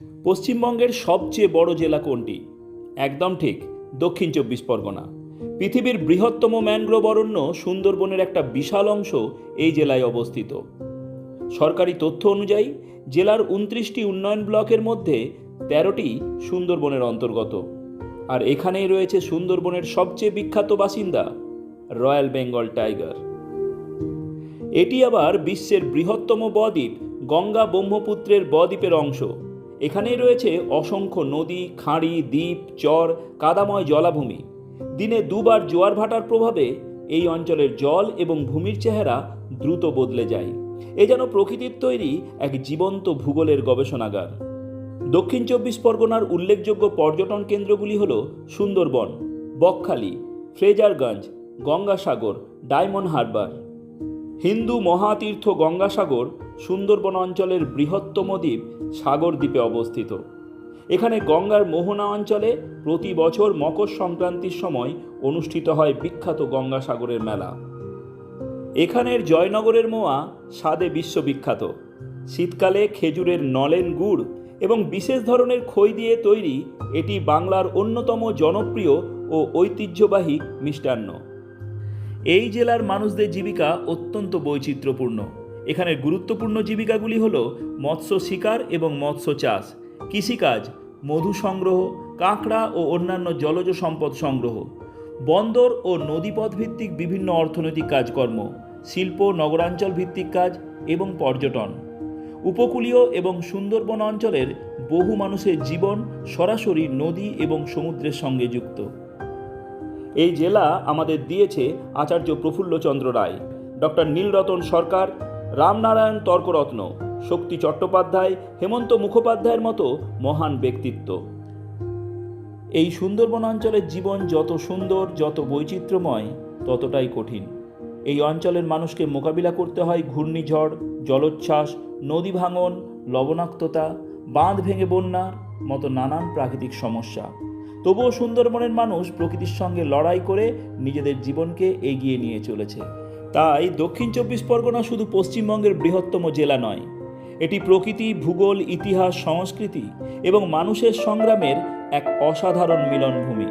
পশ্চিমবঙ্গের সবচেয়ে বড় জেলা কোনটি? একদম ঠিক, দক্ষিণ চব্বিশ পরগনা। পৃথিবীর বৃহত্তম ম্যানগ্রোভ অরণ্য সুন্দরবনের একটা বিশাল অংশ এই জেলায় অবস্থিত। সরকারি তথ্য অনুযায়ী জেলার 29টি উন্নয়ন ব্লকের মধ্যে 13টি সুন্দরবনের অন্তর্গত। আর এখানেই রয়েছে সুন্দরবনের সবচেয়ে বিখ্যাত বাসিন্দা রয়্যাল বেঙ্গল টাইগার। এটি আবার বিশ্বের বৃহত্তম বদ্বীপ গঙ্গা ব্রহ্মপুত্রের বদ্বীপের অংশ। এখানেই রয়েছে অসংখ্য নদী, খাঁড়ি, দ্বীপ, চর, কাদাময় জলাভূমি। দিনে দুবার জোয়ার ভাটার প্রভাবে এই অঞ্চলের জল এবং ভূমির চেহারা দ্রুত বদলে যায়। এ যেন প্রকৃতির তৈরি এক জীবন্ত ভূগোলের গবেষণাগার। দক্ষিণ চব্বিশ পরগনার উল্লেখযোগ্য পর্যটন কেন্দ্রগুলি হল সুন্দরবন, বকখালি, ফ্রেজারগঞ্জ, গঙ্গাসাগর, ডায়মন্ড হারবার। হিন্দু মহাতীর্থ গঙ্গাসাগর সুন্দরবন অঞ্চলের বৃহত্তম দ্বীপ সাগর দ্বীপে অবস্থিত। এখানে গঙ্গার মোহনা অঞ্চলে প্রতি বছর মকর সংক্রান্তির সময় অনুষ্ঠিত হয় বিখ্যাত গঙ্গাসাগরের মেলা। এখানের জয়নগরের মোয়া স্বাদে বিশ্ববিখ্যাত। শীতকালে খেজুরের নলেন গুড় এবং বিশেষ ধরনের খই দিয়ে তৈরি এটি বাংলার অন্যতম জনপ্রিয় ও ঐতিহ্যবাহী মিষ্টান্ন। এই জেলার মানুষদের জীবিকা অত্যন্ত বৈচিত্র্যপূর্ণ। এখানের গুরুত্বপূর্ণ জীবিকাগুলি হল মৎস্য শিকার এবং মৎস্য চাষ, কৃষিকাজ, মধু সংগ্রহ, কাঁকড়া ও অন্যান্য জলজ সম্পদ সংগ্রহ, বন্দর ও নদীপথ ভিত্তিক বিভিন্ন অর্থনৈতিক কাজকর্ম, শিল্প, নগরাঞ্চল ভিত্তিক কাজ এবং পর্যটন। উপকূলীয় এবং সুন্দরবন অঞ্চলের বহু মানুষের জীবন সরাসরি নদী এবং সমুদ্রের সঙ্গে যুক্ত। এই জেলা আমাদের দিয়েছে আচার্য প্রফুল্লচন্দ্র রায়, ডক্টর নীলরতন সরকার, রামনারায়ণ তর্করত্ন, শক্তি চট্টোপাধ্যায়, হেমন্ত মুখোপাধ্যায়ের মতো মহান ব্যক্তিত্ব। এই সুন্দরবন অঞ্চলের জীবন যত সুন্দর, যত বৈচিত্র্যময়, ততটাই কঠিন। এই অঞ্চলের মানুষকে মোকাবিলা করতে হয় ঘূর্ণিঝড়, জলোচ্ছ্বাস, নদী ভাঙন, লবণাক্ততা, বাঁধ ভেঙে বন্যার মতো নানান প্রাকৃতিক সমস্যা। তবুও সুন্দরবনের মানুষ প্রকৃতির সঙ্গে লড়াই করে নিজেদের জীবনকে এগিয়ে নিয়ে চলেছে। তাই দক্ষিণ চব্বিশ পরগনা শুধু পশ্চিমবঙ্গের বৃহত্তম জেলা নয়, এটি প্রকৃতি, ভূগোল, ইতিহাস, সংস্কৃতি এবং মানুষের সংগ্রামের এক অসাধারণ মিলনভূমি।